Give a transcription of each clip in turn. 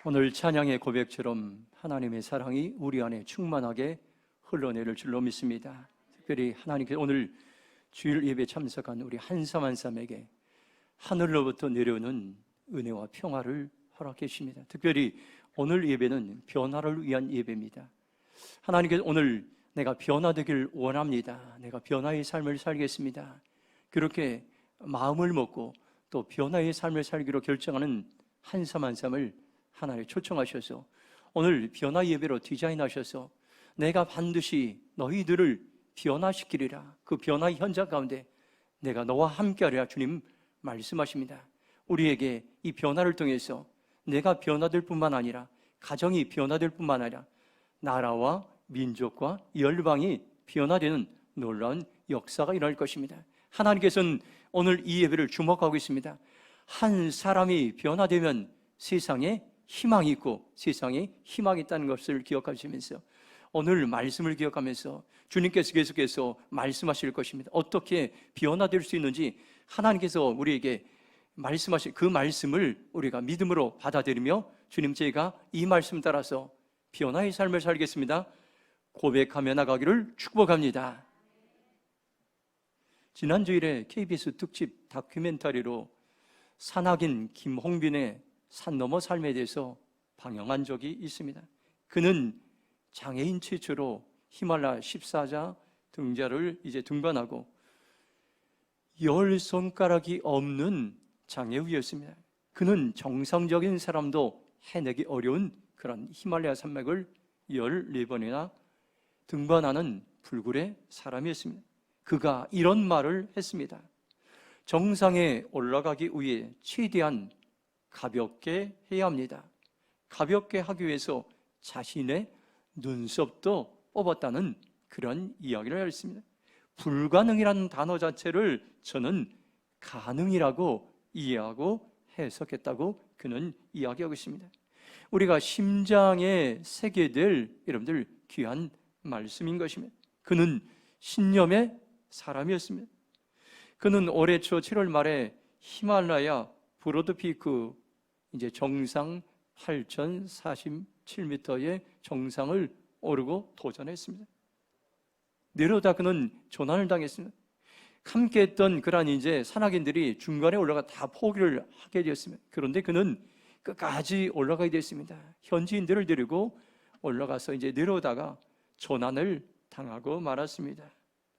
오늘 찬양의 고백처럼 하나님의 사랑이 우리 안에 충만하게 흘러내릴 줄로 믿습니다. 특별히 하나님께서 오늘 주일 예배 참석한 우리 한삼 한삼에게 하늘로부터 내려오는 은혜와 평화를 허락해 주십니다. 특별히 오늘 예배는 변화를 위한 예배입니다. 하나님께서 오늘 내가 변화되길 원합니다. 내가 변화의 삶을 살겠습니다. 그렇게 마음을 먹고 또 변화의 삶을 살기로 결정하는 한삼 한삼을 하나님 초청하셔서 오늘 변화 예배로 디자인하셔서 내가 반드시 너희들을 변화시키리라. 그 변화의 현장 가운데 내가 너와 함께하리라 주님 말씀하십니다. 우리에게 이 변화를 통해서 내가 변화될 뿐만 아니라 가정이 변화될 뿐만 아니라 나라와 민족과 열방이 변화되는 놀라운 역사가 일어날 것입니다. 하나님께서는 오늘 이 예배를 주목하고 있습니다. 한 사람이 변화되면 세상에 희망이 있고 세상에 희망이 있다는 것을 기억하시면서 오늘 말씀을 기억하면서 주님께서 계속해서 말씀하실 것입니다. 어떻게 변화될 수 있는지 하나님께서 우리에게 말씀하실 그 말씀을 우리가 믿음으로 받아들이며 주님, 제가 이 말씀 따라서 변화의 삶을 살겠습니다 고백하며 나가기를 축복합니다. 지난 주일에 KBS 특집 다큐멘터리로 산악인 김홍빈의 산 너머 삶에 대해서 방영한 적이 있습니다. 그는 장애인 최초로 히말라야 14자 등자를 이제 등반하고 10손가락이 없는 장애우였습니다. 그는 정상적인 사람도 해내기 어려운 그런 히말라야 산맥을 14번이나 등반하는 불굴의 사람이었습니다. 그가 이런 말을 했습니다. 정상에 올라가기 위해 최대한 가볍게 해야 합니다. 가볍게 하기 위해서 자신의 눈썹도 뽑았다는 그런 이야기를 했습니다. 불가능이라는 단어 자체를 저는 가능이라고 이해하고 해석했다고 그는 이야기하고 있습니다. 우리가 심장에 새게 될 여러분들 귀한 말씀인 것입니다. 그는 신념의 사람이었습니다. 그는 올해 초 7월 말에 히말라야 브로드피크 이제 정상 8,047m의 정상을 오르고 도전했습니다. 내려오다 그는 조난을 당했습니다. 함께 했던 그러한 이제 산악인들이 중간에 올라가 다 포기를 하게 되었습니다. 그런데 그는 끝까지 올라가게 됐습니다. 현지인들을 데리고 올라가서 이제 내려오다가 조난을 당하고 말았습니다.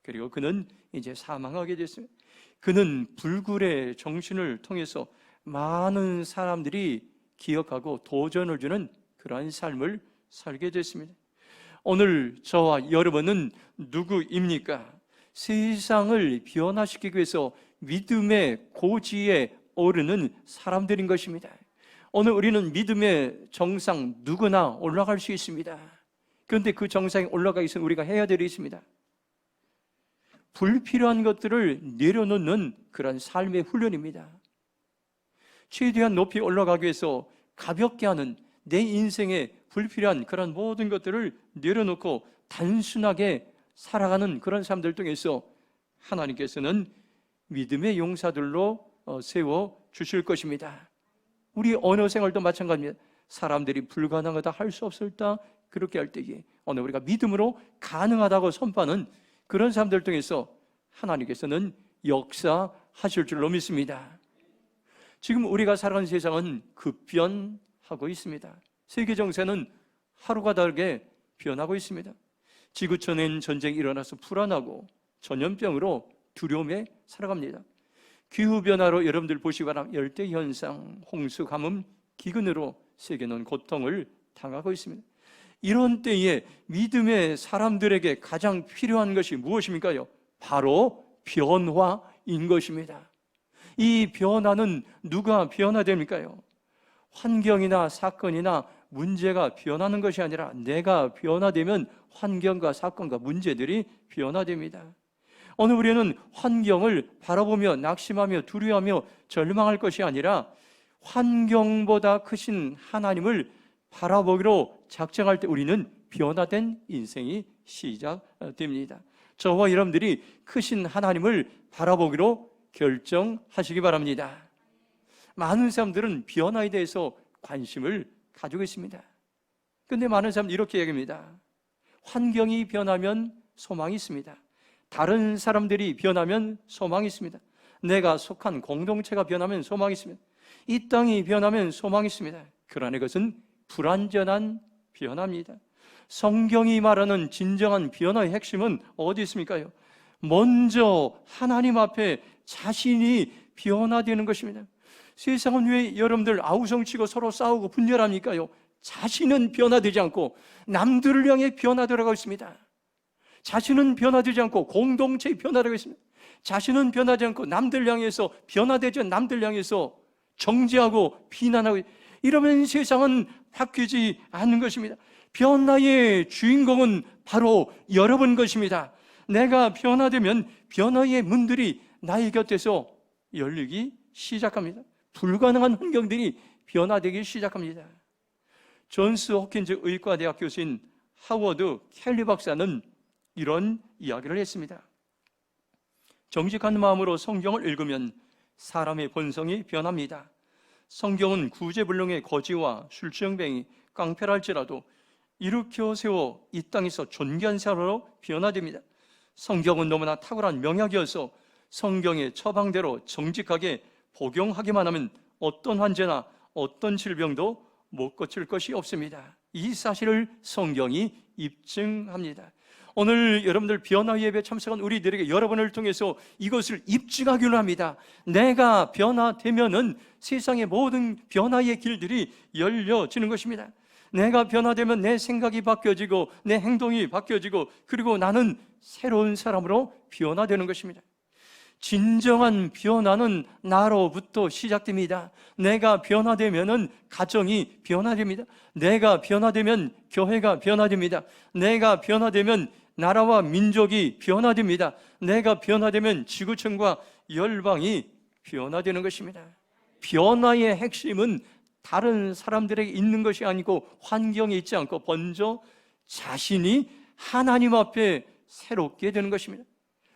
그리고 그는 이제 사망하게 됐습니다. 그는 불굴의 정신을 통해서 많은 사람들이 기억하고 도전을 주는 그러한 삶을 살게 됐습니다. 오늘 저와 여러분은 누구입니까? 세상을 변화시키기 위해서 믿음의 고지에 오르는 사람들인 것입니다. 오늘 우리는 믿음의 정상 누구나 올라갈 수 있습니다. 그런데 그 정상에 올라가기 위해서 우리가 해야 될 일이 있습니다. 불필요한 것들을 내려놓는 그런 삶의 훈련입니다. 최대한 높이 올라가기 위해서 가볍게 하는 내 인생에 불필요한 그런 모든 것들을 내려놓고 단순하게 살아가는 그런 사람들 통해서 하나님께서는 믿음의 용사들로 세워 주실 것입니다. 우리 언어 생활도 마찬가지입니다. 사람들이 불가능하다 할 수 없을다 그렇게 할 때에 오늘 우리가 믿음으로 가능하다고 선포하는 그런 사람들 통해서 하나님께서는 역사하실 줄로 믿습니다. 지금 우리가 살아가는 세상은 급변하고 있습니다. 세계 정세는 하루가 다르게 변하고 있습니다. 지구촌엔 전쟁이 일어나서 불안하고 전염병으로 두려움에 살아갑니다. 기후변화로 여러분들 보시기 바랍니다. 열대현상, 홍수, 가뭄, 기근으로 세계는 고통을 당하고 있습니다. 이런 때에 믿음의 사람들에게 가장 필요한 것이 무엇입니까요? 바로 변화인 것입니다. 이 변화는 누가 변화됩니까요? 환경이나 사건이나 문제가 변하는 것이 아니라 내가 변화되면 환경과 사건과 문제들이 변화됩니다. 오늘 우리는 환경을 바라보며 낙심하며 두려워하며 절망할 것이 아니라 환경보다 크신 하나님을 바라보기로 작정할 때 우리는 변화된 인생이 시작됩니다. 저와 여러분들이 크신 하나님을 바라보기로 결정하시기 바랍니다. 많은 사람들은 변화에 대해서 관심을 가지고 있습니다. 근데 많은 사람들이 이렇게 얘기합니다. 환경이 변하면 소망이 있습니다. 다른 사람들이 변하면 소망이 있습니다. 내가 속한 공동체가 변하면 소망이 있습니다. 이 땅이 변하면 소망이 있습니다. 그러나 이것은 불완전한 변화입니다. 성경이 말하는 진정한 변화의 핵심은 어디 있습니까요? 먼저 하나님 앞에 자신이 변화되는 것입니다. 세상은 왜 여러분들 아우성치고 서로 싸우고 분열합니까요? 자신은 변화되지 않고 남들을 향해 변화되어가고 있습니다. 자신은 변화되지 않고 공동체에 변화되고 있습니다. 자신은 변하지 않고 남들 향해서 변화되지 않은 남들 향해서 정죄하고 비난하고, 이러면 세상은 바뀌지 않는 것입니다. 변화의 주인공은 바로 여러분 것입니다. 내가 변화되면 변화의 문들이 나의 곁에서 열리기 시작합니다. 불가능한 환경들이 변화되기 시작합니다. 존스 호킨즈 의과대학 교수인 하워드 켈리 박사는 이런 이야기를 했습니다. 정직한 마음으로 성경을 읽으면 사람의 본성이 변합니다. 성경은 구제불능의 거지와 술주정뱅이, 깡패랄지라도 일으켜 세워 이 땅에서 존귀한 사람으로 변화됩니다. 성경은 너무나 탁월한 명약이어서 성경의 처방대로 정직하게 복용하기만 하면 어떤 환자나 어떤 질병도 못 고칠 것이 없습니다. 이 사실을 성경이 입증합니다. 오늘 여러분들 변화 예배 참석한 우리들에게 여러분을 통해서 이것을 입증하기로 합니다. 내가 변화되면은 세상의 모든 변화의 길들이 열려지는 것입니다. 내가 변화되면 내 생각이 바뀌어지고 내 행동이 바뀌어지고, 그리고 나는 새로운 사람으로 변화되는 것입니다. 진정한 변화는 나로부터 시작됩니다. 내가 변화되면은 가정이 변화됩니다. 내가 변화되면 교회가 변화됩니다. 내가 변화되면 나라와 민족이 변화됩니다. 내가 변화되면 지구촌과 열방이 변화되는 것입니다. 변화의 핵심은 다른 사람들에게 있는 것이 아니고 환경에 있지 않고 먼저 자신이 하나님 앞에 새롭게 되는 것입니다.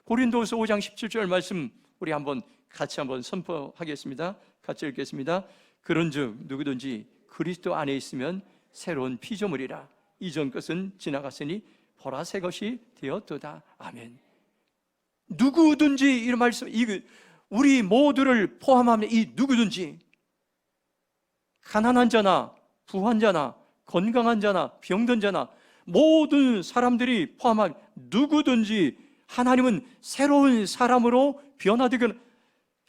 고린도후서 5장 17절 말씀 우리 같이 한번 선포하겠습니다. 같이 읽겠습니다. 그런즉 누구든지 그리스도 안에 있으면 새로운 피조물이라. 이전 것은 지나갔으니 보라 새 것이 되었도다. 아멘. 누구든지 이런 말씀, 우리 모두를 포함하면 이 누구든지, 가난한 자나 부한 자나 건강한 자나 병든 자나 모든 사람들이 포함한 누구든지 하나님은 새로운 사람으로 변화되게,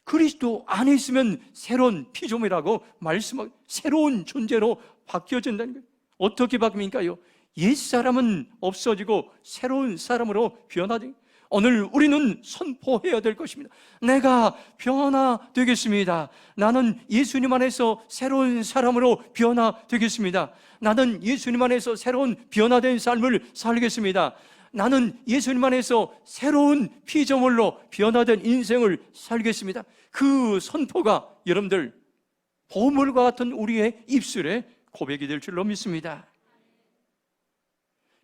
그리스도 안에 있으면 새로운 피조물이라고 말씀하고 새로운 존재로 바뀌어진다는 거예요. 어떻게 바뀝니까요? 옛사람은 없어지고 새로운 사람으로 변화되, 오늘 우리는 선포해야 될 것입니다. 내가 변화되겠습니다. 나는 예수님 안에서 새로운 사람으로 변화되겠습니다. 나는 예수님 안에서 새로운 변화된 삶을 살겠습니다. 나는 예수님 안에서 새로운 피조물로 변화된 인생을 살겠습니다. 그 선포가 여러분들 보물과 같은 우리의 입술에 고백이 될 줄로 믿습니다.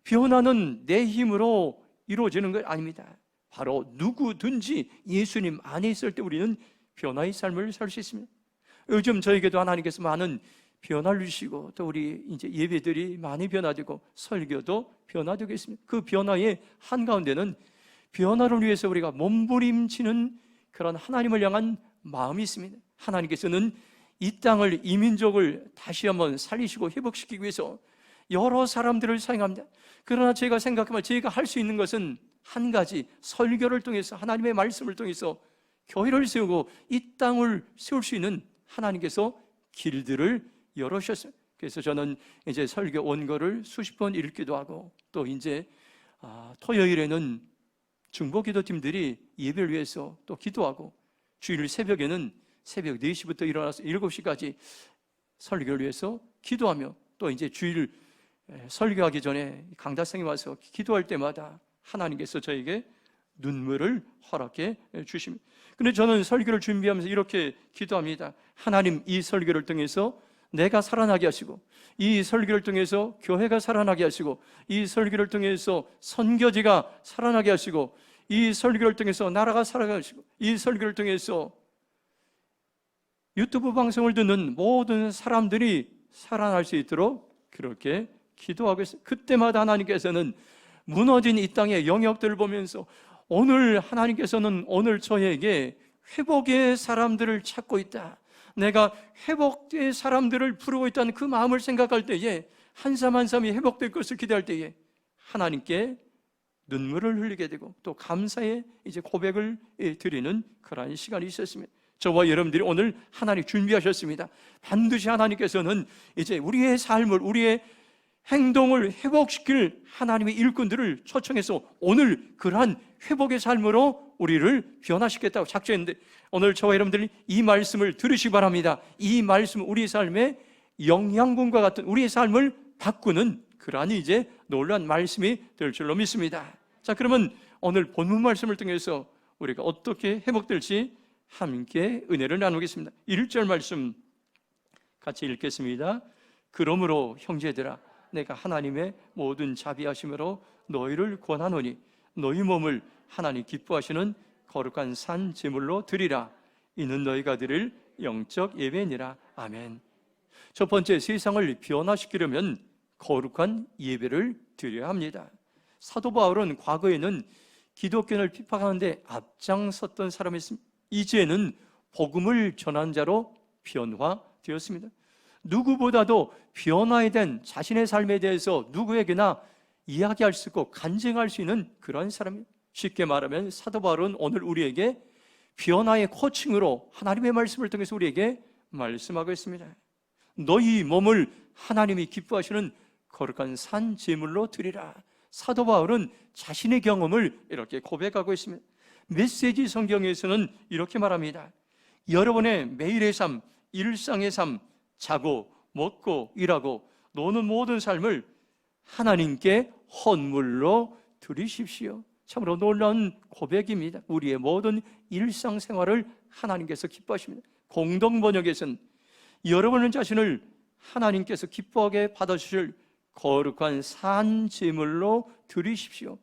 변화는 내 힘으로 이루어지는 것 아닙니다. 바로 누구든지 예수님 안에 있을 때 우리는 변화의 삶을 살 수 있습니다. 요즘 저에게도 하나님께서 많은 변화를 주시고, 또 우리 이제 예배들이 많이 변화되고 설교도 변화되고 있습니다. 그 변화의 한가운데는 변화를 위해서 우리가 몸부림치는 그런 하나님을 향한 마음이 있습니다. 하나님께서는 이 땅을, 이 민족을 다시 한번 살리시고 회복시키기 위해서 여러 사람들을 사용합니다. 그러나 제가 생각하면 제가 할 수 있는 것은 한 가지, 설교를 통해서 하나님의 말씀을 통해서 교회를 세우고 이 땅을 세울 수 있는 하나님께서 길들을 열어주셨어요. 그래서 저는 이제 설교 원고를 수십 번 읽기도 하고, 또 이제 토요일에는 중보기도팀들이 예배를 위해서 또 기도하고, 주일 새벽에는 새벽 4시부터 일어나서 7시까지 설교를 위해서 기도하며, 또 이제 주일 설교하기 전에 강다성이 와서 기도할 때마다 하나님께서 저에게 눈물을 허락해 주십니다. 근데 저는 설교를 준비하면서 이렇게 기도합니다. 하나님, 이 설교를 통해서 내가 살아나게 하시고, 이 설교를 통해서 교회가 살아나게 하시고, 이 설교를 통해서 선교지가 살아나게 하시고, 이 설교를 통해서 나라가 살아나게 하시고, 이 설교를 통해서 유튜브 방송을 듣는 모든 사람들이 살아날 수 있도록 그렇게 기도하고 있어요. 그때마다 하나님께서는 무너진 이 땅의 영역들을 보면서 오늘 하나님께서는 오늘 저에게 회복의 사람들을 찾고 있다, 내가 회복의 사람들을 부르고 있다는 그 마음을 생각할 때에, 한 삶 한 삶이 회복될 것을 기대할 때에 하나님께 눈물을 흘리게 되고 또 감사의 이제 고백을 드리는 그러한 시간이 있었습니다. 저와 여러분들이 오늘 하나님 준비하셨습니다. 반드시 하나님께서는 이제 우리의 삶을, 우리의 행동을 회복시킬 하나님의 일꾼들을 초청해서 오늘 그러한 회복의 삶으로 우리를 변화시켰다고 작정했는데, 오늘 저와 여러분들이 이 말씀을 들으시기 바랍니다. 이 말씀은 우리 삶의 영양분과 같은 우리의 삶을 바꾸는 그러한 이제 놀라운 말씀이 될 줄로 믿습니다. 자, 그러면 오늘 본문 말씀을 통해서 우리가 어떻게 회복될지 함께 은혜를 나누겠습니다. 1절 말씀 같이 읽겠습니다. 그러므로 형제들아, 내가 하나님의 모든 자비하심으로 너희를 권하노니 너희 몸을 하나님 기뻐하시는 거룩한 산 제물로 드리라. 이는 너희가 드릴 영적 예배니라. 아멘. 첫 번째, 세상을 변화시키려면 거룩한 예배를 드려야 합니다. 사도 바울은 과거에는 기독교를 핍박하는데 앞장섰던 사람이었습니다. 이제는 복음을 전한 자로 변화되었습니다. 누구보다도 변화에 된 자신의 삶에 대해서 누구에게나 이야기할 수 있고 간증할 수 있는 그런 사람입니다. 쉽게 말하면 사도 바울은 오늘 우리에게 변화의 코칭으로 하나님의 말씀을 통해서 우리에게 말씀하고 있습니다. 너희 몸을 하나님이 기뻐하시는 거룩한 산 제물로 드리라. 사도 바울은 자신의 경험을 이렇게 고백하고 있습니다. 메시지 성경에서는 이렇게 말합니다. 여러분의 매일의 삶, 일상의 삶, 자고 먹고 일하고 노는 모든 삶을 하나님께 헌물로 드리십시오. 참으로 놀라운 고백입니다. 우리의 모든 일상생활을 하나님께서 기뻐하십니다. 공동번역에서는 여러분의 자신을 하나님께서 기뻐하게 받아주실 거룩한 산제물로 드리십시오.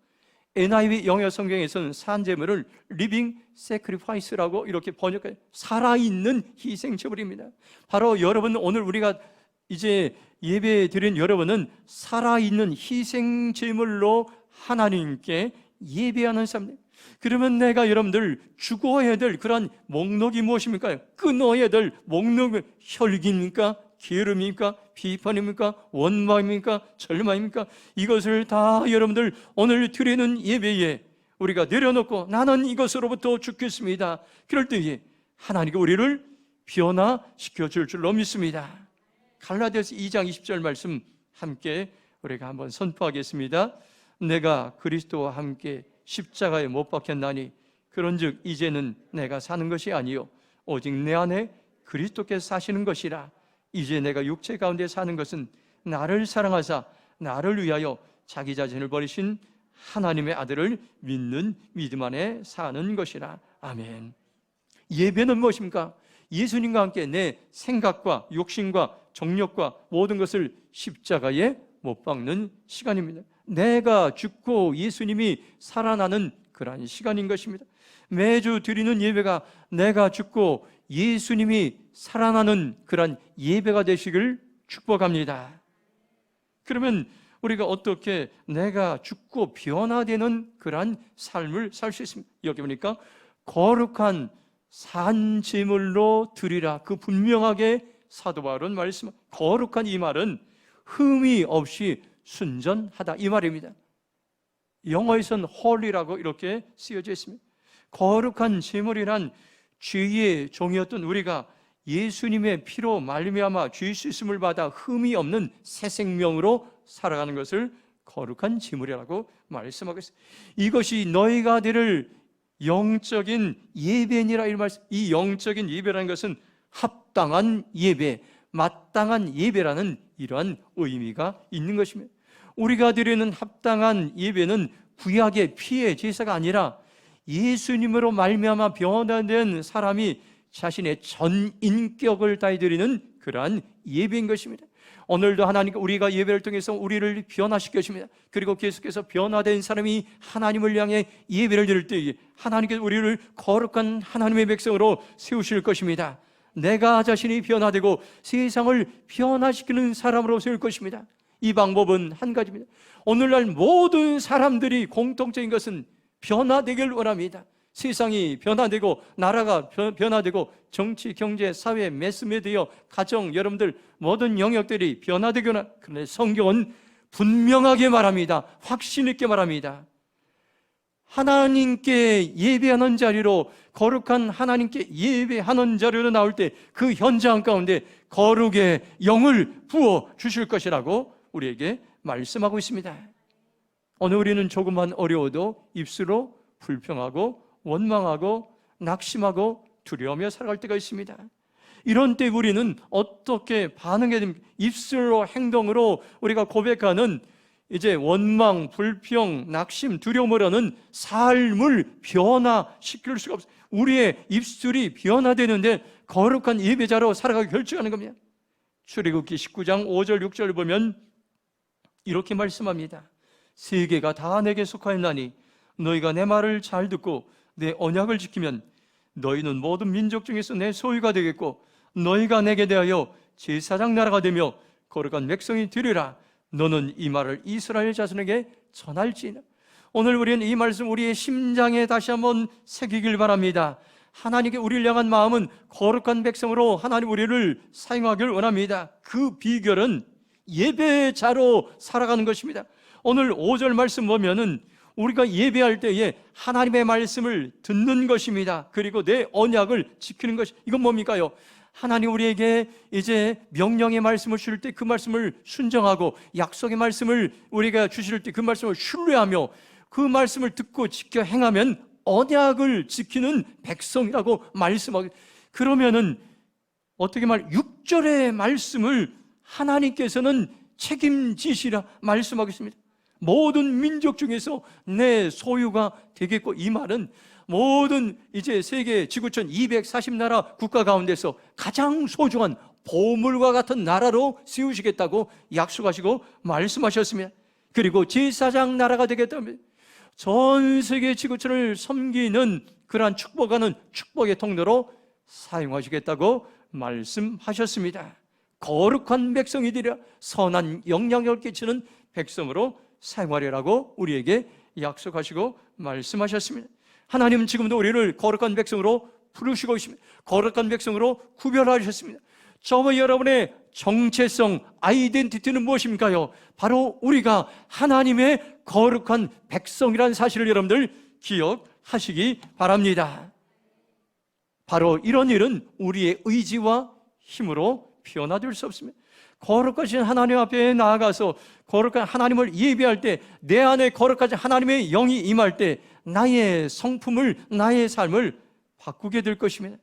NIV 영어 성경에서는 산제물을 리빙 세크리파이스라고 이렇게 번역해요. 살아있는 희생제물입니다. 바로 여러분, 오늘 우리가 이제 예배 드린 여러분은 살아있는 희생제물로 하나님께 예배하는 사람들. 그러면 내가 여러분들 죽어야 될 그런 목록이 무엇입니까? 끊어야 될 목록은 혈기입니까? 게으름입니까? 비판입니까? 원망입니까? 절망입니까? 이것을 다 여러분들 오늘 드리는 예배에 우리가 내려놓고 나는 이것으로부터 죽겠습니다. 그럴 때에 하나님께 우리를 변화시켜 줄 줄로 믿습니다. 갈라디아서 2장 20절 말씀 함께 우리가 한번 선포하겠습니다. 내가 그리스도와 함께 십자가에 못 박혔나니 그런즉 이제는 내가 사는 것이 아니요 오직 내 안에 그리스도께서 사시는 것이라. 이제 내가 육체 가운데 사는 것은 나를 사랑하사 나를 위하여 자기 자신을 버리신 하나님의 아들을 믿는 믿음 안에 사는 것이라. 아멘. 예배는 무엇입니까? 예수님과 함께 내 생각과 욕심과 정욕과 모든 것을 십자가에 못 박는 시간입니다. 내가 죽고 예수님이 살아나는 그러한 시간인 것입니다. 매주 드리는 예배가 내가 죽고 예수님이 살아나는 그런 예배가 되시길 축복합니다. 그러면 우리가 어떻게 내가 죽고 변화되는 그러한 삶을 살 수 있습니까? 여기 보니까 거룩한 산제물로 드리라. 그 분명하게 사도 바울은 말씀, 거룩한 이 말은 흠이 없이 순전하다 이 말입니다. 영어에서는 holy라고 이렇게 쓰여져 있습니다. 거룩한 제물이란 죄의 종이었던 우리가 예수님의 피로 말미암아 죄 씻음을 받아 흠이 없는 새 생명으로 살아가는 것을 거룩한 제물이라고 말씀하고 있습니다. 이것이 너희가 드릴 영적인 예배니라 이 말씀. 이 영적인 예배라는 것은 합당한 예배, 마땅한 예배라는 이러한 의미가 있는 것입니다. 우리가 드리는 합당한 예배는 구약의 피의 제사가 아니라 예수님으로 말미암아 변화된 사람이 자신의 전 인격을 다해 드리는 그러한 예배인 것입니다. 오늘도 하나님께 우리가 예배를 통해서 우리를 변화시켜 주십니다. 그리고 계속해서 변화된 사람이 하나님을 향해 예배를 드릴 때 하나님께서 우리를 거룩한 하나님의 백성으로 세우실 것입니다. 내가 자신이 변화되고 세상을 변화시키는 사람으로 세울 것입니다. 이 방법은 한 가지입니다. 오늘날 모든 사람들이 공통적인 것은 변화되길 원합니다. 세상이 변화되고 나라가 변화되고 정치, 경제, 사회, 매스미디어, 가정, 여러분들 모든 영역들이 변화되거나, 그런데 성경은 분명하게 말합니다. 확신 있게 말합니다. 하나님께 예배하는 자리로, 거룩한 하나님께 예배하는 자리로 나올 때 그 현장 가운데 거룩의 영을 부어 주실 것이라고 우리에게 말씀하고 있습니다. 오늘 우리는 조금만 어려워도 입술로 불평하고 원망하고 낙심하고 두려워하며 살아갈 때가 있습니다. 이런 때 우리는 어떻게 반응해야 됩니까? 입술로, 행동으로 우리가 고백하는 이제 원망, 불평, 낙심, 두려움으로는 삶을 변화시킬 수가 없어요. 우리의 입술이 변화되는데 거룩한 예배자로 살아가기 결정하는 겁니다. 출애굽기 19장 5절 6절을 보면 이렇게 말씀합니다. 세계가 다 내게 속하였나니 너희가 내 말을 잘 듣고 내 언약을 지키면 너희는 모든 민족 중에서 내 소유가 되겠고 너희가 내게 대하여 제사장 나라가 되며 거룩한 백성이 되리라. 너는 이 말을 이스라엘 자손에게 전할지니라. 오늘 우리는 이 말씀 우리의 심장에 다시 한번 새기길 바랍니다. 하나님께 우리를 향한 마음은 거룩한 백성으로 하나님 우리를 사용하길 원합니다. 그 비결은 예배자로 살아가는 것입니다. 오늘 5절 말씀 보면은 우리가 예배할 때에 하나님의 말씀을 듣는 것입니다. 그리고 내 언약을 지키는 것. 이건 뭡니까요? 하나님 우리에게 이제 명령의 말씀을 주실 때 그 말씀을 순종하고, 약속의 말씀을 우리가 주실 때 그 말씀을 신뢰하며 그 말씀을 듣고 지켜 행하면 언약을 지키는 백성이라고 말씀하고, 그러면은 어떻게 6절의 말씀을 하나님께서는 책임지시라 말씀하겠습니다. 모든 민족 중에서 내 소유가 되겠고, 이 말은 모든 이제 세계 지구촌 240나라 국가 가운데서 가장 소중한 보물과 같은 나라로 세우시겠다고 약속하시고 말씀하셨습니다. 그리고 제사장 나라가 되겠다며 전 세계 지구촌을 섬기는 그러한 축복하는 축복의 통로로 사용하시겠다고 말씀하셨습니다. 거룩한 백성이 되려 선한 영향력을 끼치는 백성으로 사용하리라고 우리에게 약속하시고 말씀하셨습니다. 하나님은 지금도 우리를 거룩한 백성으로 부르시고 있습니다. 거룩한 백성으로 구별하셨습니다. 저와 여러분의 정체성, 아이덴티티는 무엇입니까요? 바로 우리가 하나님의 거룩한 백성이라는 사실을 여러분들 기억하시기 바랍니다. 바로 이런 일은 우리의 의지와 힘으로 변화될 수 없습니다. 거룩하신 하나님 앞에 나아가서 거룩한 하나님을 예배할 때, 내 안에 거룩하신 하나님의 영이 임할 때 나의 성품을, 나의 삶을 바꾸게 될 것입니다.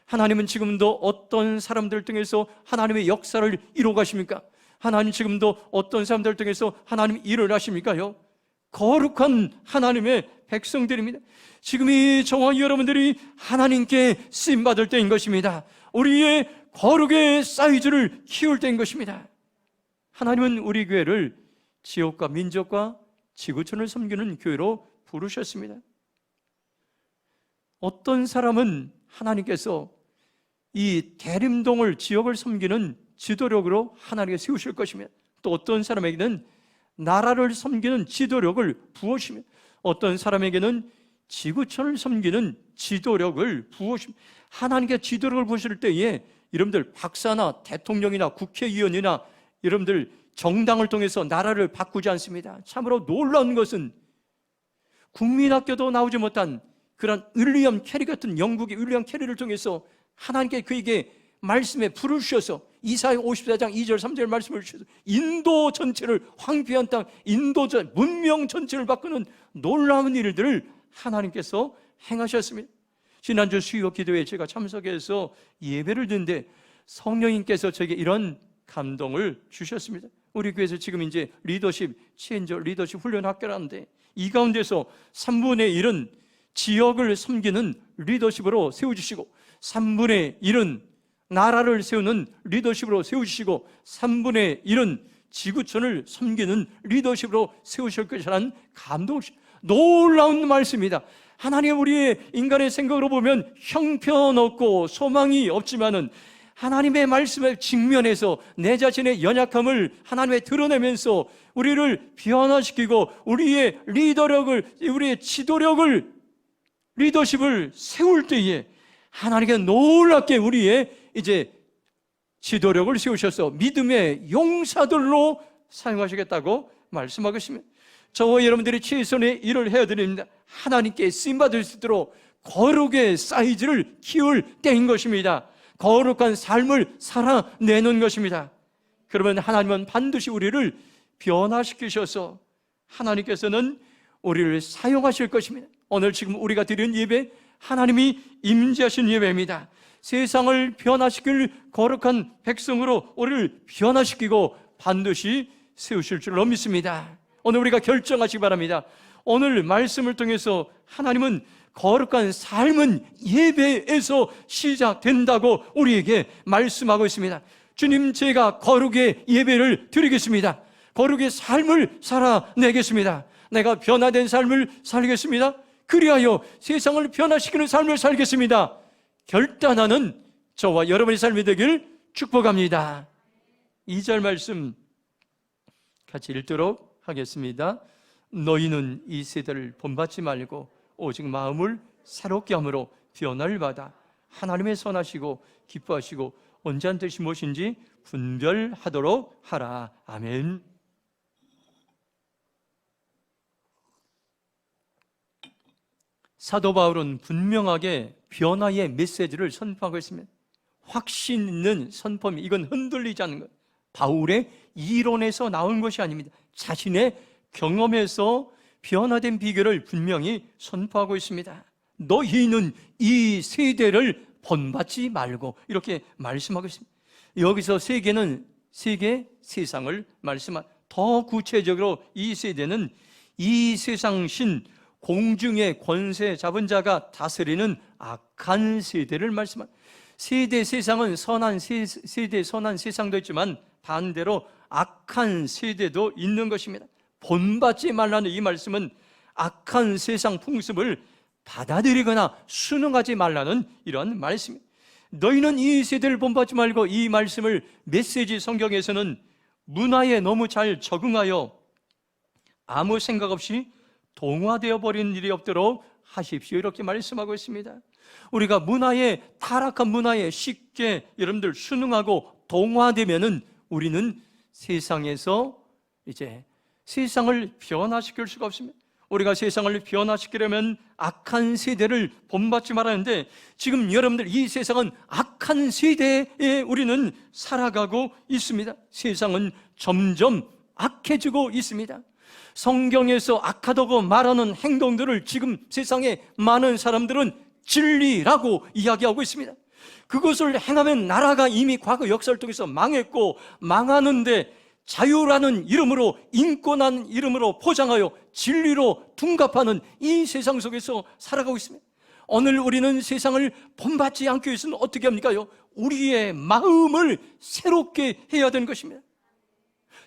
하나님은 지금도 어떤 사람들 통해서 하나님의 역사를 이루어 가십니까? 하나님 지금도 어떤 사람들 통해서 하나님 일을 하십니까요? 거룩한 하나님의 백성들입니다. 지금 이 저와 여러분들이 하나님께 쓰임받을 때인 것입니다. 우리의 거룩의 사이즈를 키울 때인 것입니다. 하나님은 우리 교회를 지역과 민족과 지구촌을 섬기는 교회로 부르셨습니다. 어떤 사람은 하나님께서 이 대림동을, 지역을 섬기는 지도력으로 하나님께 세우실 것입니다. 또 어떤 사람에게는 나라를 섬기는 지도력을 부으시며, 어떤 사람에게는 지구촌을 섬기는 지도력을 부으십니다. 하나님께 지도력을 부으실 때에 여러분들 박사나 대통령이나 국회의원이나 여러분들 정당을 통해서 나라를 바꾸지 않습니다. 참으로 놀라운 것은 국민학교도 나오지 못한 그런 윌리엄 캐리 같은 영국의 윌리엄 캐리를 통해서 하나님께 그에게 말씀에 불을 주셔서 이사야 54장 2절 3절 말씀을 주셔서 인도 전체를, 황폐한 땅 인도 문명 전체를 바꾸는 놀라운 일들을 하나님께서 행하셨습니다. 지난주 수요 기도회에 제가 참석해서 예배를 드는데 성령님께서 저에게 이런 감동을 주셨습니다. 우리 교회에서 지금 이제 리더십, 체인저 리더십 훈련 학교를 하는데 이 가운데서 3분의 1은 지역을 섬기는 리더십으로 세워주시고 3분의 1은 나라를 세우는 리더십으로 세우시고 3분의 1은 지구촌을 섬기는 리더십으로 세우실 것이라는 감동, 놀라운 말씀입니다. 하나님, 우리의 인간의 생각으로 보면 형편없고 소망이 없지만은 하나님의 말씀에 직면해서 내 자신의 연약함을 하나님에 드러내면서 우리를 변화시키고 우리의 리더력을, 우리의 지도력을, 리더십을 세울 때에 하나님께 놀랍게 우리의 이제 지도력을 세우셔서 믿음의 용사들로 사용하시겠다고 말씀하고 있습니다. 저와 여러분들이 최선의 일을 해야 됩니다. 하나님께 쓰임받을 수 있도록 거룩의 사이즈를 키울 때인 것입니다. 거룩한 삶을 살아내는 것입니다. 그러면 하나님은 반드시 우리를 변화시키셔서 하나님께서는 우리를 사용하실 것입니다. 오늘 지금 우리가 드린 예배, 하나님이 임재하신 예배입니다. 세상을 변화시킬 거룩한 백성으로 우리를 변화시키고 반드시 세우실 줄로 믿습니다. 오늘 우리가 결정하시기 바랍니다. 오늘 말씀을 통해서 하나님은 거룩한 삶은 예배에서 시작된다고 우리에게 말씀하고 있습니다. 주님, 제가 거룩의 예배를 드리겠습니다. 거룩의 삶을 살아내겠습니다. 내가 변화된 삶을 살겠습니다. 그리하여 세상을 변화시키는 삶을 살겠습니다. 결단하는 저와 여러분의 삶이 되길 축복합니다. 2절 말씀 같이 읽도록 하겠습니다. 너희는 이 세대를 본받지 말고 오직 마음을 새롭게 함으로 변화를 받아 하나님의 선하시고 기뻐하시고 온전한 뜻이 무엇인지 분별하도록 하라. 아멘. 사도 바울은 분명하게 변화의 메시지를 선포하고 있습니다. 확신 있는 선포입니다. 이건 흔들리지 않는 것. 바울의 이론에서 나온 것이 아닙니다. 자신의 경험에서 변화된 비결을 분명히 선포하고 있습니다. 너희는 이 세대를 본받지 말고 이렇게 말씀하고 있습니다. 여기서 세계는 세상을 말씀한, 더 구체적으로 이 세대는 이 세상신 공중의 권세 잡은 자가 다스리는 악한 세대를 말씀한, 세상은 선한 세대, 선한 세상도 있지만 반대로 악한 세대도 있는 것입니다. 본받지 말라는 이 말씀은 악한 세상 풍습을 받아들이거나 순응하지 말라는 이런 말씀입니다. 너희는 이 세대를 본받지 말고, 이 말씀을 메시지 성경에서는 문화에 너무 잘 적응하여 아무 생각 없이 동화되어 버리는 일이 없도록 하십시오, 이렇게 말씀하고 있습니다. 우리가 타락한 문화에 쉽게 여러분들 순응하고 동화되면은 우리는 세상에서 이제 세상을 변화시킬 수가 없습니다. 우리가 세상을 변화시키려면 악한 세대를 본받지 말았는데, 지금 여러분들 이 세상은 악한 세대에 우리는 살아가고 있습니다. 세상은 점점 악해지고 있습니다. 성경에서 악하다고 말하는 행동들을 지금 세상의 많은 사람들은 진리라고 이야기하고 있습니다. 그것을 행하면 나라가 이미 과거 역사를 통해서 망했고, 망하는데 자유라는 이름으로, 인권한 이름으로 포장하여 진리로 둔갑하는 이 세상 속에서 살아가고 있습니다. 오늘 우리는 세상을 본받지 않기 위해서는 어떻게 합니까요? 우리의 마음을 새롭게 해야 되는 것입니다.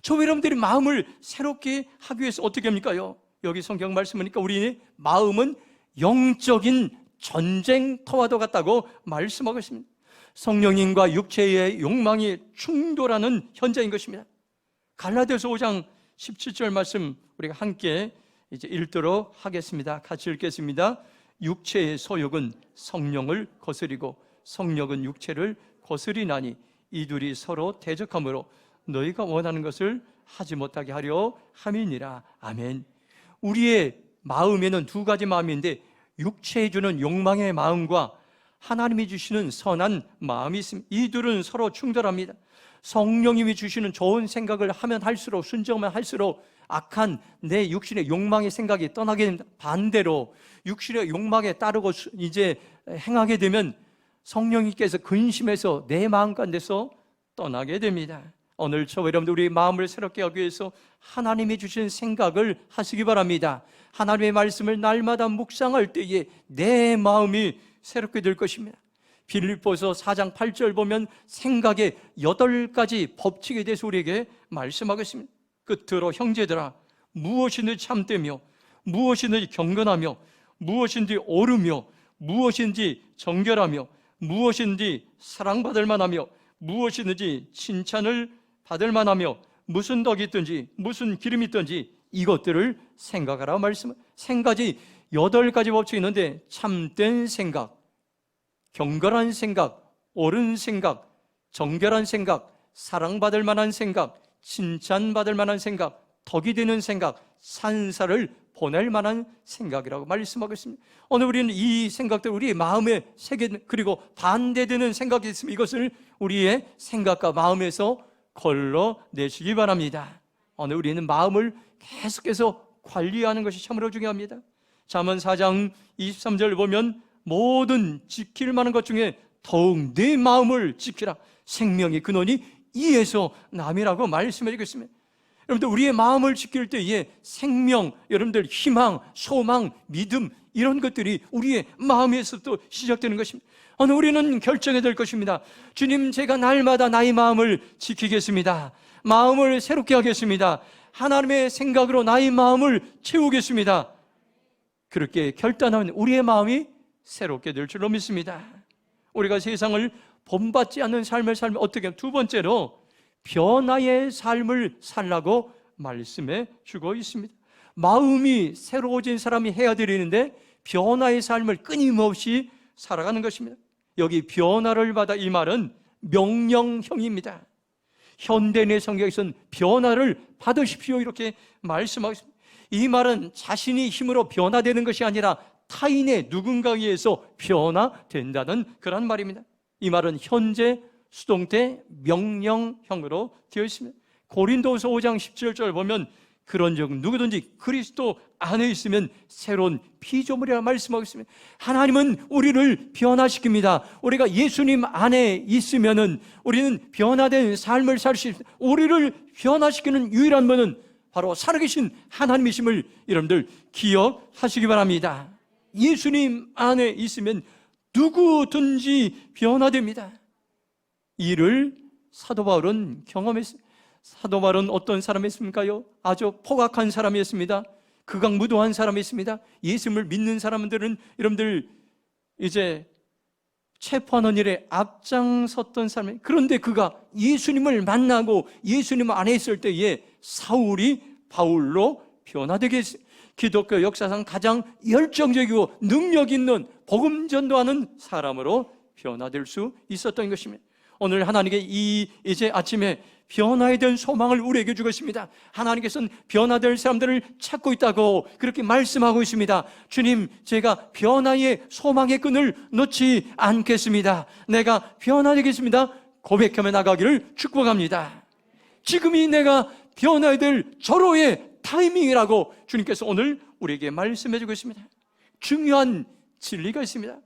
저 여러분들이 마음을 새롭게 하기 위해서 어떻게 합니까요? 여기 성경 말씀하니까 우리의 마음은 영적인 전쟁터와도 같다고 말씀하고 있습니다. 성령님과 육체의 욕망이 충돌하는 현장인 것입니다. 갈라디아서 5장 17절 말씀 우리가 함께 이제 읽도록 하겠습니다. 같이 읽겠습니다. 육체의 소욕은 성령을 거스리고 성령은 육체를 거스리나니 이 둘이 서로 대적하므로 너희가 원하는 것을 하지 못하게 하려 함이니라. 아멘. 우리의 마음에는 두 가지 마음인데, 육체에 주는 욕망의 마음과 하나님이 주시는 선한 마음이 있습니다. 이 둘은 서로 충돌합니다. 성령님이 주시는 좋은 생각을 하면 할수록, 순종만 할수록 악한 내 육신의 욕망의 생각이 떠나게 됩니다. 반대로 육신의 욕망에 따르고 이제 행하게 되면 성령님께서 근심해서 내 마음 가운데서 떠나게 됩니다. 오늘 저 여러분들 우리 마음을 새롭게 하기 위해서 하나님이 주신 생각을 하시기 바랍니다. 하나님의 말씀을 날마다 묵상할 때에 내 마음이 새롭게 될 것입니다. 빌립보서 4장 8절 보면 생각의 8가지 법칙에 대해서 우리에게 말씀하겠습니다. 끝으로 형제들아, 무엇이든지 참되며 무엇이든지 경건하며 무엇인지 옳으며 무엇인지 정결하며 무엇인지 사랑받을 만하며 무엇이든지 칭찬을 받을 만하며 무슨 덕이 있든지 무슨 기름이 있든지 이것들을 생각하라 말씀. 8가지 법칙이 있는데 참된 생각, 경건한 생각, 옳은 생각, 정결한 생각, 사랑받을 만한 생각, 칭찬받을 만한 생각, 덕이 되는 생각, 산사를 보낼 만한 생각이라고 말씀하고 있습니다. 오늘 우리는 이 생각들 우리의 마음에 새긴, 그리고 반대되는 생각이 있으면 이것을 우리의 생각과 마음에서 걸러내시기 바랍니다. 오늘 우리는 마음을 계속해서 관리하는 것이 참으로 중요합니다. 잠언 4장 23절 보면 모든 지킬 만한 것 중에 더욱 내 마음을 지키라. 생명의 근원이 이에서 남이라고 말씀해주고 있습니다. 여러분들 우리의 마음을 지킬 때에 생명, 여러분들 희망, 소망, 믿음 이런 것들이 우리의 마음에서부터 시작되는 것입니다. 오늘 우리는 결정해야 될 것입니다. 주님, 제가 날마다 나의 마음을 지키겠습니다. 마음을 새롭게 하겠습니다. 하나님의 생각으로 나의 마음을 채우겠습니다. 그렇게 결단하면 우리의 마음이 새롭게 될 줄로 믿습니다. 우리가 세상을 본받지 않는 삶을 살면 어떻게 하면 두 번째로 변화의 삶을 살라고 말씀해 주고 있습니다. 마음이 새로워진 사람이 해야 되는데 변화의 삶을 끊임없이 살아가는 것입니다. 여기 변화를 받아, 이 말은 명령형입니다. 현대인의 성경에서는 변화를 받으십시오 이렇게 말씀하고 있습니다. 이 말은 자신이 힘으로 변화되는 것이 아니라 타인의 누군가에 의해서 변화된다는 그런 말입니다. 이 말은 현재 수동태 명령형으로 되어 있습니다. 고린도서 5장 17절 보면 그런즉 누구든지 그리스도 안에 있으면 새로운 피조물이라 말씀하고 있습니다. 하나님은 우리를 변화시킵니다. 우리가 예수님 안에 있으면은 우리는 변화된 삶을 살 수 있습니다. 우리를 변화시키는 유일한 분은 바로 살아계신 하나님이심을 여러분들 기억하시기 바랍니다. 예수님 안에 있으면 누구든지 변화됩니다. 이를 사도 바울은 경험했습니다. 사도 바울은 어떤 사람이었습니까요? 아주 포악한 사람이었습니다. 극악무도한 사람이었습니다. 예수님을 믿는 사람들은 여러분들 이제 체포하는 일에 앞장섰던 사람이에요. 그런데 그가 예수님을 만나고 예수님 안에 있을 때에 사울이 바울로 변화되게 했어요. 기독교 역사상 가장 열정적이고 능력 있는 복음 전도하는 사람으로 변화될 수 있었던 것입니다. 오늘 하나님께 이제 아침에 변화에 대한 소망을 우리에게 주고 있습니다. 하나님께서는 변화될 사람들을 찾고 있다고 그렇게 말씀하고 있습니다. 주님, 제가 변화의 소망의 끈을 놓지 않겠습니다. 내가 변화되겠습니다. 고백하며 나가기를 축복합니다. 지금이 내가 변화해야 될 절호의 타이밍이라고 주님께서 오늘 우리에게 말씀해 주고 있습니다. 중요한 진리가 있습니다.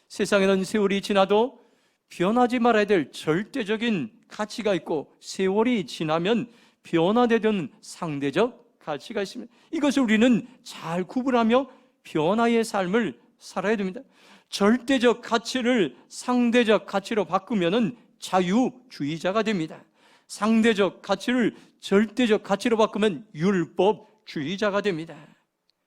세상에는 세월이 지나도 변하지 말아야 될 절대적인 가치가 있고 세월이 지나면 변화되던 상대적 가치가 있습니다. 이것을 우리는 잘 구분하며 변화의 삶을 살아야 됩니다. 절대적 가치를 상대적 가치로 바꾸면은 자유주의자가 됩니다. 상대적 가치를 절대적 가치로 바꾸면 율법주의자가 됩니다.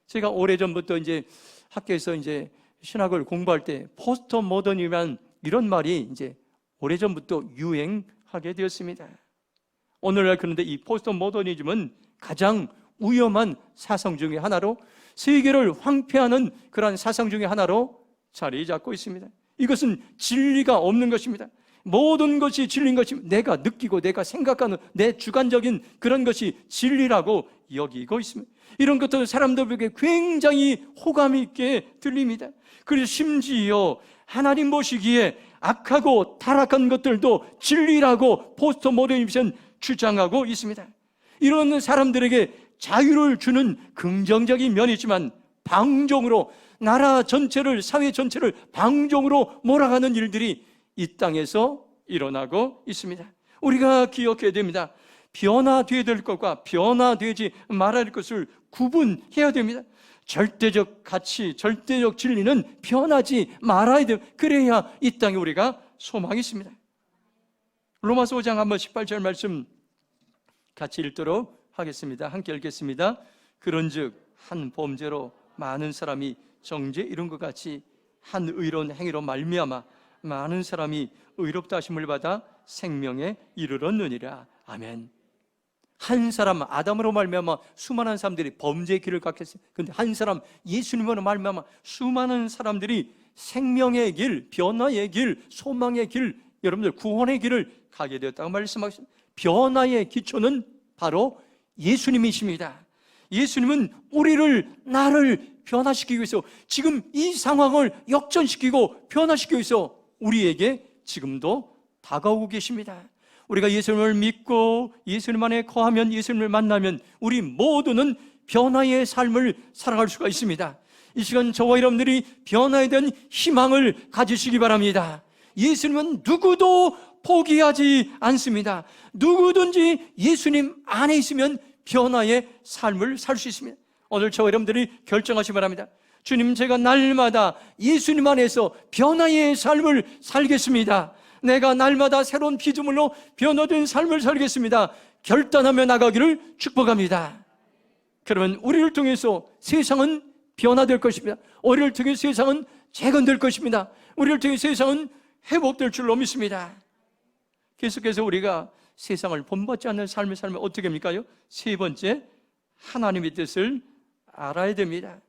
제가 오래전부터 이제 학교에서 이제 신학을 공부할 때 포스트 모더니즘이란 이런 말이 이제 오래전부터 유행하게 되었습니다. 오늘날 그런데 이 포스트 모더니즘은 가장 위험한 사상 중에 하나로 세계를 황폐하는 그러한 사상 중에 하나로 자리 잡고 있습니다. 이것은 진리가 없는 것입니다. 모든 것이 진리인 것입니다. 내가 느끼고 내가 생각하는 내 주관적인 그런 것이 진리라고 여기고 있습니다. 이런 것들은 사람들에게 굉장히 호감 있게 들립니다. 그래서 심지어 하나님 보시기에 악하고 타락한 것들도 진리라고 포스트 모더니즘은 주장하고 있습니다. 이런 사람들에게 자유를 주는 긍정적인 면이 있지만 방종으로 나라 전체를, 사회 전체를 방종으로 몰아가는 일들이 이 땅에서 일어나고 있습니다. 우리가 기억해야 됩니다. 변화되어야 될 것과 변화되지 말아야 할 것을 구분해야 됩니다. 절대적 가치, 절대적 진리는 변하지 말아야 돼요. 그래야 이 땅에 우리가 소망이 있습니다. 로마서 5장 한번 18절 말씀 같이 읽도록 하겠습니다. 함께 읽겠습니다. 그런즉 한 범죄로 많은 사람이 정죄 이룬 것 같이 한 의로운 행위로 말미암아 많은 사람이 의롭다 하심을 받아 생명에 이르렀느니라. 아멘. 한 사람 아담으로 말미암아 수많은 사람들이 범죄의 길을 갔겠어요. 그런데 한 사람 예수님으로 말미암아 수많은 사람들이 생명의 길, 변화의 길, 소망의 길, 여러분들 구원의 길을 가게 되었다고 말씀하셨습니다. 변화의 기초는 바로 예수님이십니다. 예수님은 나를 변화시키기 위해서 지금 이 상황을 역전시키고 변화시키기 위해서 우리에게 지금도 다가오고 계십니다. 우리가 예수님을 믿고 예수님 안에 거하면, 예수님을 만나면 우리 모두는 변화의 삶을 살아갈 수가 있습니다. 이 시간 저와 여러분들이 변화에 대한 희망을 가지시기 바랍니다. 예수님은 누구도 포기하지 않습니다. 누구든지 예수님 안에 있으면 변화의 삶을 살 수 있습니다. 오늘 저와 여러분들이 결정하시기 바랍니다. 주님, 제가 날마다 예수님 안에서 변화의 삶을 살겠습니다. 내가 날마다 새로운 피조물로 변화된 삶을 살겠습니다. 결단하며 나가기를 축복합니다. 그러면 우리를 통해서 세상은 변화될 것입니다. 우리를 통해 세상은 재건될 것입니다. 우리를 통해 세상은 회복될 줄로 믿습니다. 계속해서 우리가 세상을 본받지 않는 삶을 살면 어떻게 합니까요? 세 번째, 하나님의 뜻을 알아야 됩니다.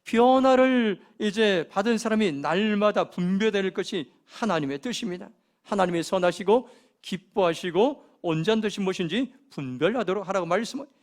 변화를 이제 받은 사람이 날마다 분별될 것이 하나님의 뜻입니다. 하나님의 선하시고 기뻐하시고 온전한 뜻이 무엇인지 분별하도록 하라고 말씀합니다.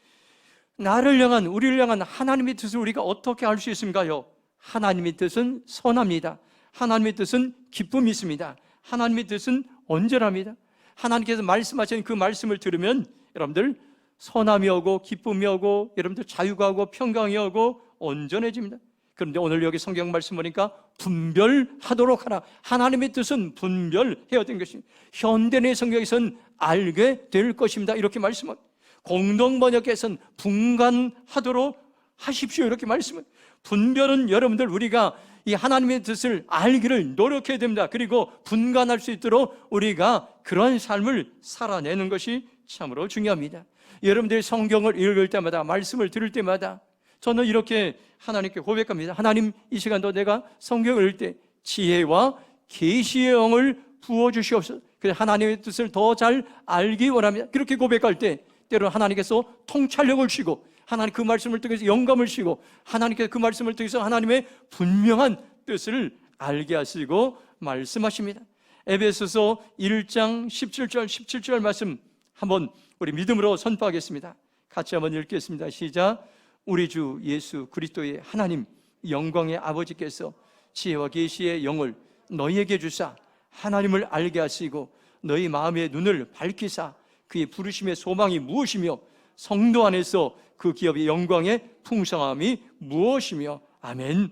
나를 향한, 우리를 향한 하나님의 뜻을 우리가 어떻게 알 수 있습니까요? 하나님의 뜻은 선합니다. 하나님의 뜻은 기쁨이 있습니다. 하나님의 뜻은 온전합니다. 하나님께서 말씀하신 그 말씀을 들으면 여러분들 선함이 오고 기쁨이 오고 여러분들 자유가 오고 평강이 오고 온전해집니다. 그런데 오늘 여기 성경 말씀 보니까 분별하도록 하라. 하나님의 뜻은 분별해야 되는 것입니다. 현대의 성경에서는 알게 될 것입니다. 이렇게 말씀합니다. 공동 번역에서는 분간하도록 하십시오. 이렇게 말씀합니다. 분별은 여러분들 우리가 이 하나님의 뜻을 알기를 노력해야 됩니다. 그리고 분간할 수 있도록 우리가 그런 삶을 살아내는 것이 참으로 중요합니다. 여러분들이 성경을 읽을 때마다, 말씀을 들을 때마다 저는 이렇게 하나님께 고백합니다. 하나님, 이 시간도 내가 성경을 읽을 때 지혜와 계시의 영을 부어주시옵소서. 그래서 하나님의 뜻을 더 잘 알기 원합니다. 그렇게 고백할 때 때로는 하나님께서 통찰력을 주시고 하나님 그 말씀을 통해서 영감을 주시고 하나님께서 그 말씀을 통해서 하나님의 분명한 뜻을 알게 하시고 말씀하십니다. 에베소서 1장 17절 말씀 한번 우리 믿음으로 선포하겠습니다. 같이 한번 읽겠습니다. 시작. 우리 주 예수 그리스도의 하나님 영광의 아버지께서 지혜와 계시의 영을 너희에게 주사 하나님을 알게 하시고 너희 마음의 눈을 밝히사 그의 부르심의 소망이 무엇이며 성도 안에서 그 기업의 영광의 풍성함이 무엇이며. 아멘.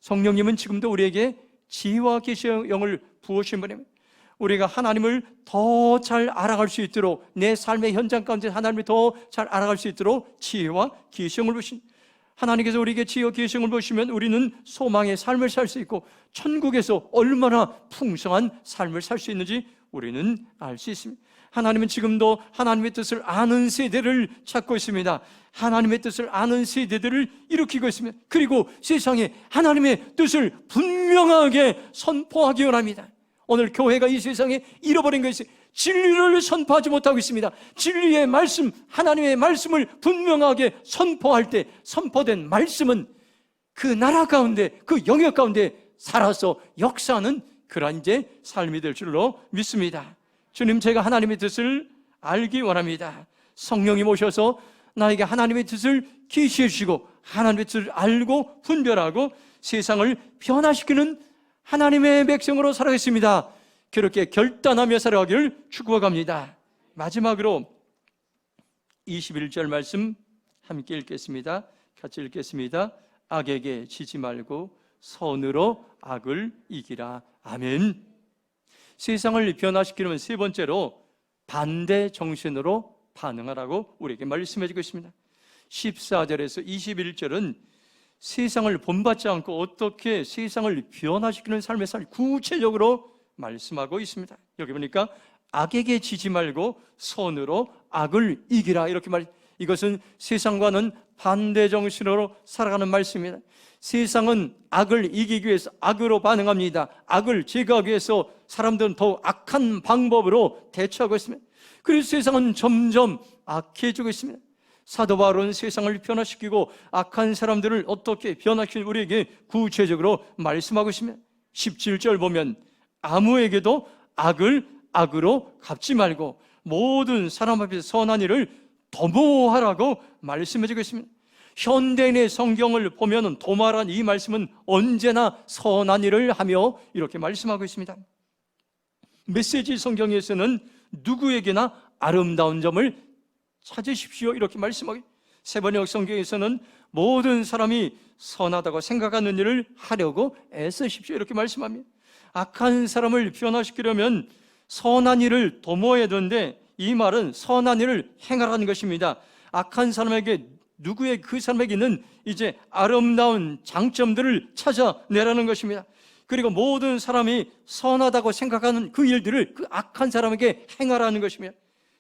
성령님은 지금도 우리에게 지혜와 계시의 영을 부으신 분입니다. 우리가 하나님을 더 잘 알아갈 수 있도록, 내 삶의 현장 가운데 하나님을 더 잘 알아갈 수 있도록 지혜와 계시의 영을 부으신, 하나님께서 우리에게 지혜와 계시의 영을 부으시면 우리는 소망의 삶을 살 수 있고 천국에서 얼마나 풍성한 삶을 살 수 있는지 우리는 알 수 있습니다. 하나님은 지금도 하나님의 뜻을 아는 세대를 찾고 있습니다. 하나님의 뜻을 아는 세대들을 일으키고 있습니다. 그리고 세상에 하나님의 뜻을 분명하게 선포하기 원합니다. 오늘 교회가 이 세상에 잃어버린 것이 진리를 선포하지 못하고 있습니다. 진리의 말씀, 하나님의 말씀을 분명하게 선포할 때 선포된 말씀은 그 나라 가운데, 그 영역 가운데 살아서 역사하는 그러한 이제 삶이 될 줄로 믿습니다. 주님, 제가 하나님의 뜻을 알기 원합니다. 성령님 오셔서 나에게 하나님의 뜻을 계시해 주시고 하나님의 뜻을 알고 분별하고 세상을 변화시키는 하나님의 백성으로 살아가겠습니다. 그렇게 결단하며 살아가기를 축복합니다. 마지막으로 21절 말씀 함께 읽겠습니다. 같이 읽겠습니다. 악에게 지지 말고 선으로 악을 이기라. 아멘. 세상을 변화시키는 세 번째로 반대 정신으로 반응하라고 우리에게 말씀해 주고 있습니다. 14절에서 21절은 세상을 본받지 않고 어떻게 세상을 변화시키는 삶의 삶을 구체적으로 말씀하고 있습니다. 여기 보니까 악에게 지지 말고 선으로 악을 이기라 이렇게 이것은 세상과는 반대 정신으로 살아가는 말씀입니다. 세상은 악을 이기기 위해서 악으로 반응합니다. 악을 제거하기 위해서 사람들은 더욱 악한 방법으로 대처하고 있습니다. 그래서 세상은 점점 악해지고 있습니다. 사도 바울은 세상을 변화시키고 악한 사람들을 어떻게 변화시키는지 우리에게 구체적으로 말씀하고 있습니다. 17절 보면 아무에게도 악을 악으로 갚지 말고 모든 사람 앞에서 선한 일을 도모하라고 말씀해 주고 있습니다. 현대인의 성경을 보면 도모하라는 이 말씀은 언제나 선한 일을 하며 이렇게 말씀하고 있습니다. 메시지 성경에서는 누구에게나 아름다운 점을 찾으십시오 이렇게 말씀하고, 세번역 성경에서는 모든 사람이 선하다고 생각하는 일을 하려고 애쓰십시오 이렇게 말씀합니다. 악한 사람을 변화시키려면 선한 일을 도모해야 되는데 이 말은 선한 일을 행하라는 것입니다. 악한 사람에게 그 사람에게는 이제 아름다운 장점들을 찾아내라는 것입니다. 그리고 모든 사람이 선하다고 생각하는 그 일들을 그 악한 사람에게 행하라는 것입니다.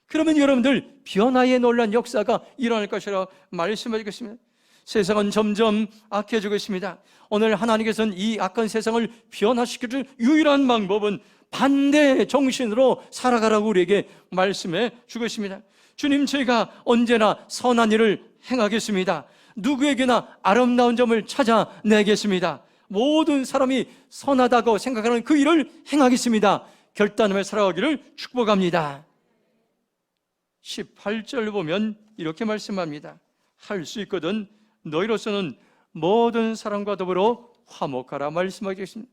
그러면 여러분들 변화의 놀라운 역사가 일어날 것이라고 말씀하시겠습니다. 세상은 점점 악해지고 있습니다. 오늘 하나님께서는 이 악한 세상을 변화시킬 유일한 방법은 반대 정신으로 살아가라고 우리에게 말씀해 주고 있습니다. 주님, 저희가 언제나 선한 일을 행하겠습니다. 누구에게나 아름다운 점을 찾아내겠습니다. 모든 사람이 선하다고 생각하는 그 일을 행하겠습니다. 결단하며 살아가기를 축복합니다. 18절 보면 이렇게 말씀합니다. 할 수 있거든 너희로서는 모든 사람과 더불어 화목하라 말씀하겠습니다.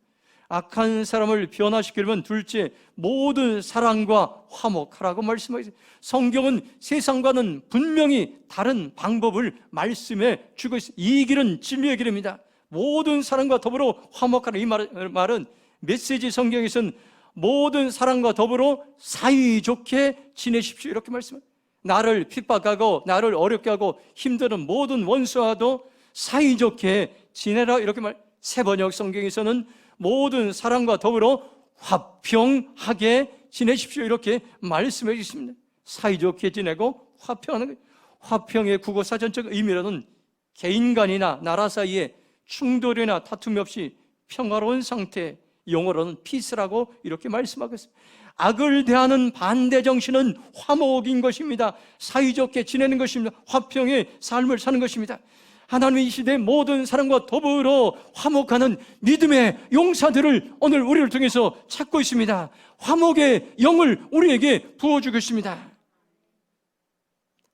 악한 사람을 변화시키려면 둘째, 모든 사람과 화목하라고 말씀하겠습니다. 성경은 세상과는 분명히 다른 방법을 말씀해 주고 있습니다. 이 길은 진리의 길입니다. 모든 사람과 더불어 화목하라, 이 말은 메시지 성경에서는 모든 사람과 더불어 사이좋게 지내십시오 이렇게 말씀합니다. 나를 핍박하고 나를 어렵게 하고 힘드는 모든 원수와도 사이좋게 지내라 이렇게 세번역 성경에서는 모든 사람과 더불어 화평하게 지내십시오 이렇게 말씀해 주십니다. 사이좋게 지내고 화평하는 거예요. 화평의 국어사전적 의미로는 개인 간이나 나라 사이에 충돌이나 다툼이 없이 평화로운 상태, 영어로는 피스라고 이렇게 말씀하고 있습니다. 악을 대하는 반대 정신은 화목인 것입니다. 사이좋게 지내는 것입니다. 화평의 삶을 사는 것입니다. 하나님의 이 시대의 모든 사람과 더불어 화목하는 믿음의 용사들을 오늘 우리를 통해서 찾고 있습니다. 화목의 영을 우리에게 부어주고 있습니다.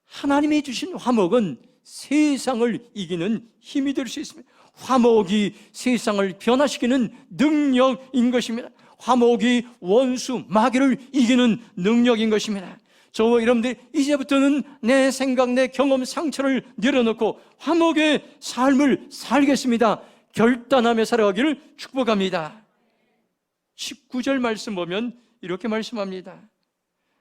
하나님이 주신 화목은 세상을 이기는 힘이 될 수 있습니다. 화목이 세상을 변화시키는 능력인 것입니다. 화목이 원수 마귀를 이기는 능력인 것입니다. 저와 여러분들 이제부터는 내 생각, 내 경험, 상처를 내려놓고 화목의 삶을 살겠습니다. 결단하며 살아가기를 축복합니다. 19절 말씀 보면 이렇게 말씀합니다.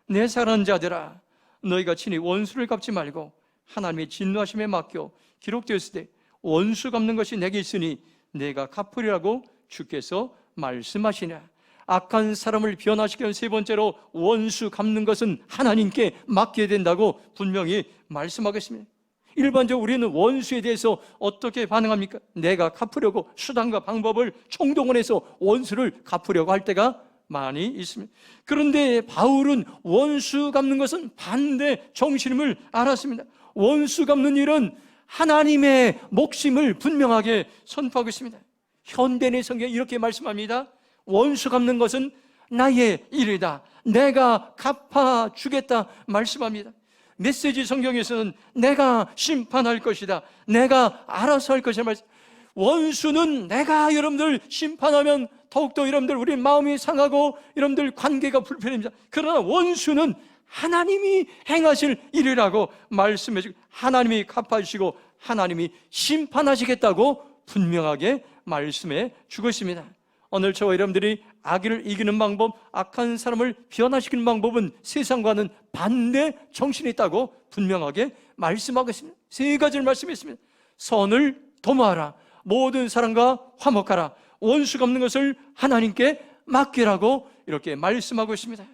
내 사랑하는 자들아, 너희가 친히 원수를 갚지 말고 하나님의 진노하심에 맡겨 기록되었을 때 원수 갚는 것이 내게 있으니 내가 갚으리라고 주께서 말씀하시냐. 악한 사람을 변화시키는 세 번째로 원수 갚는 것은 하나님께 맡겨야 된다고 분명히 말씀하겠습니다. 일반적으로 우리는 원수에 대해서 어떻게 반응합니까? 내가 갚으려고 수단과 방법을 총동원해서 원수를 갚으려고 할 때가 많이 있습니다. 그런데 바울은 원수 갚는 것은 반대 정신임을 알았습니다. 원수 갚는 일은 하나님의 몫임을 분명하게 선포하고 있습니다. 현대인의 성경에 이렇게 말씀합니다. 원수 갚는 것은 나의 일이다. 내가 갚아주겠다 말씀합니다. 메시지 성경에서는 내가 심판할 것이다. 내가 알아서 할 것이다 말씀. 원수는 내가 여러분들 심판하면 더욱더 여러분들 우리 마음이 상하고 여러분들 관계가 불편합니다. 그러나 원수는 하나님이 행하실 일이라고 말씀해 주고 하나님이 갚아주시고 하나님이 심판하시겠다고 분명하게 말씀해 주고 있습니다. 오늘 저와 여러분들이 악을 이기는 방법, 악한 사람을 변화시키는 방법은 세상과는 반대 정신이 있다고 분명하게 말씀하고 있습니다. 세 가지를 말씀했습니다. 선을 도모하라, 모든 사람과 화목하라, 원수 갚는 것을 하나님께 맡기라고 이렇게 말씀하고 있습니다.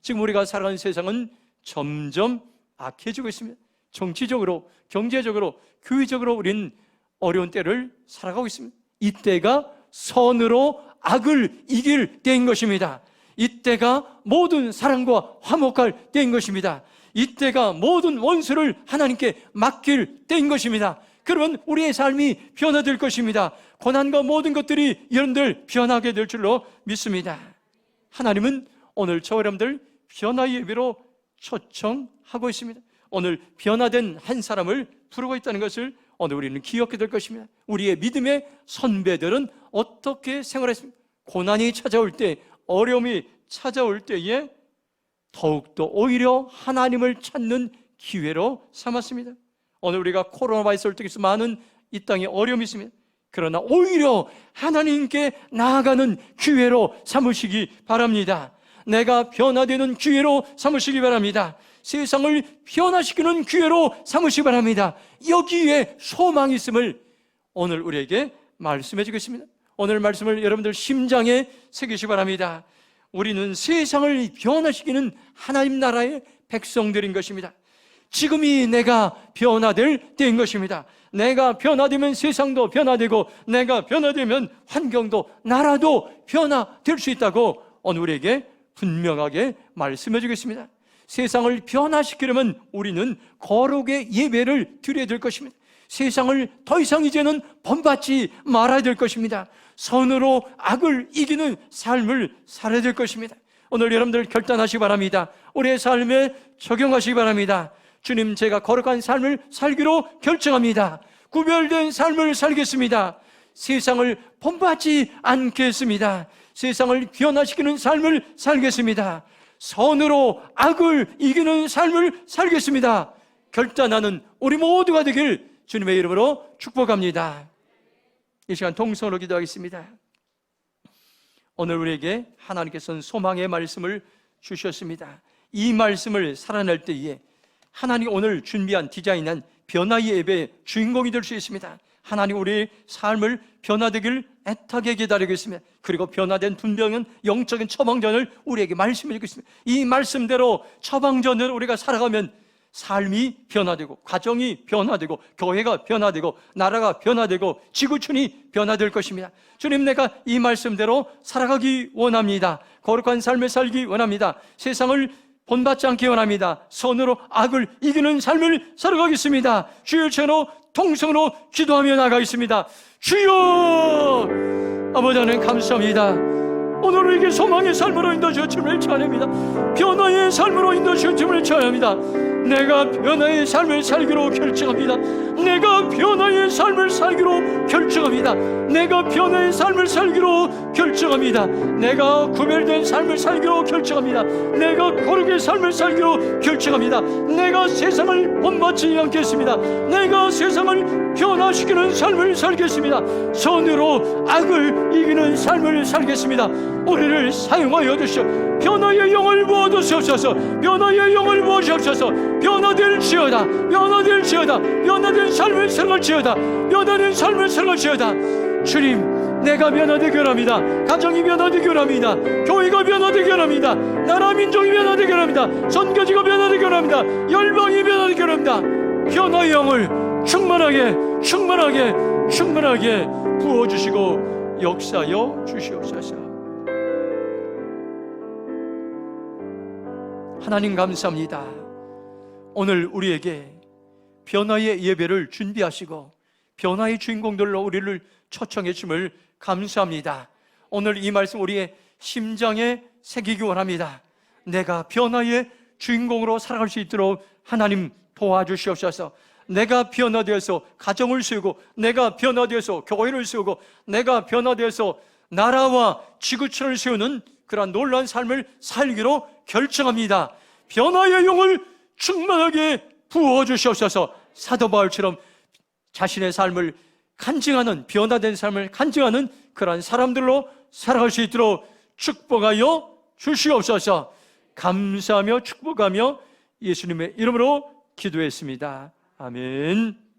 지금 우리가 살아가는 세상은 점점 악해지고 있습니다. 정치적으로, 경제적으로, 교회적으로 우리는 어려운 때를 살아가고 있습니다. 이때가 선으로 악을 이길 때인 것입니다. 이때가 모든 사랑과 화목할 때인 것입니다. 이때가 모든 원수를 하나님께 맡길 때인 것입니다. 그러면 우리의 삶이 변화될 것입니다. 고난과 모든 것들이 여러분들 변하게 될 줄로 믿습니다. 하나님은 오늘 저 여러분들 변화 예배로 초청하고 있습니다. 오늘 변화된 한 사람을 부르고 있다는 것을 오늘 우리는 기억하게 될 것입니다. 우리의 믿음의 선배들은 어떻게 생활했습니까? 고난이 찾아올 때, 어려움이 찾아올 때에 더욱더 오히려 하나님을 찾는 기회로 삼았습니다. 오늘 우리가 코로나 바이러스 속에서 많은 이 땅에 어려움이 있습니다. 그러나 오히려 하나님께 나아가는 기회로 삼으시기 바랍니다. 내가 변화되는 기회로 삼으시기 바랍니다. 세상을 변화시키는 기회로 삼으시기 바랍니다. 여기에 소망이 있음을 오늘 우리에게 말씀해 주겠습니다. 오늘 말씀을 여러분들 심장에 새기시기 바랍니다. 우리는 세상을 변화시키는 하나님 나라의 백성들인 것입니다. 지금이 내가 변화될 때인 것입니다. 내가 변화되면 세상도 변화되고, 내가 변화되면 환경도, 나라도 변화될 수 있다고 오늘 우리에게 분명하게 말씀해 주겠습니다. 세상을 변화시키려면 우리는 거룩의 예배를 드려야 될 것입니다. 세상을 더 이상 이제는 본받지 말아야 될 것입니다. 선으로 악을 이기는 삶을 살아야 될 것입니다. 오늘 여러분들 결단하시기 바랍니다. 우리의 삶에 적용하시기 바랍니다. 주님, 제가 거룩한 삶을 살기로 결정합니다. 구별된 삶을 살겠습니다. 세상을 본받지 않겠습니다. 세상을 변화시키는 삶을 살겠습니다. 선으로 악을 이기는 삶을 살겠습니다. 결단하는 우리 모두가 되길 주님의 이름으로 축복합니다. 이 시간 통성으로 기도하겠습니다. 오늘 우리에게 하나님께서는 소망의 말씀을 주셨습니다. 이 말씀을 살아낼 때에 하나님 오늘 준비한 디자인한 변화의 예배의 주인공이 될 수 있습니다. 하나님 우리의 삶을 변화되길 애타게 기다리고 있습니다. 그리고 변화된 분명한 영적인 처방전을 우리에게 말씀해 주고 있습니다. 이 말씀대로 처방전을 우리가 살아가면 삶이 변화되고, 가정이 변화되고, 교회가 변화되고, 나라가 변화되고, 지구촌이 변화될 것입니다. 주님, 내가 이 말씀대로 살아가기 원합니다. 거룩한 삶을 살기 원합니다. 세상을 본받지 않기 원합니다. 선으로 악을 이기는 삶을 살아가겠습니다. 주여, 저로 통성으로 기도하며 나가겠습니다. 주여, 아버지 하나님 감사합니다. 오늘 우리에게 소망의 삶으로 인도하시어 주님을 찬양합니다. 변화의 삶으로 인도하시어 주님을 찬양합니다. 내가 변화의 삶을 살기로 결정합니다. 내가 변화의 삶을 살기로 결정합니다. 내가 변화의 삶을 살기로 결정합니다. 내가 구별된 삶을 살기로 결정합니다. 내가 거룩의 삶을 살기로 결정합니다. 내가 세상을 본받지 않겠습니다. 내가 세상을 변화시키는 삶을 살겠습니다. 선으로 악을 이기는 삶을 살겠습니다. 우리를 사용하여 주시오. 변화의 영을 부어주시옵소서. 변화의 영을 부어주시옵소서. 변화될지어다. 변화될지어다. 변화된 삶을 살갈지어다. 변화된 삶을 살갈지어다. 주님, 내가 변화되게 원합니다. 가정이 변화되게 원합니다. 교회가 변화되게 원합니다. 나라 민족이 변화되게 원합니다. 선교지가 변화되게 원합니다. 열방이 변화되게 원합니다. 변화의 영을 충만하게 부어주시고 역사여 주시옵소서. 하나님 감사합니다. 오늘 우리에게 변화의 예배를 준비하시고 변화의 주인공들로 우리를 초청해 주심을 감사합니다. 오늘 이 말씀 우리의 심장에 새기기 원합니다. 내가 변화의 주인공으로 살아갈 수 있도록 하나님 도와주시옵소서. 내가 변화되어서 가정을 세우고, 내가 변화되어서 교회를 세우고, 내가 변화되어서 나라와 지구촌을 세우는 그러한 놀라운 삶을 살기로 결정합니다. 변화의 영을 충만하게 부어주시옵소서. 사도 바울처럼 자신의 삶을 간증하는, 변화된 삶을 간증하는 그러한 사람들로 살아갈 수 있도록 축복하여 주시옵소서. 감사하며 축복하며 예수님의 이름으로 기도했습니다. 아멘.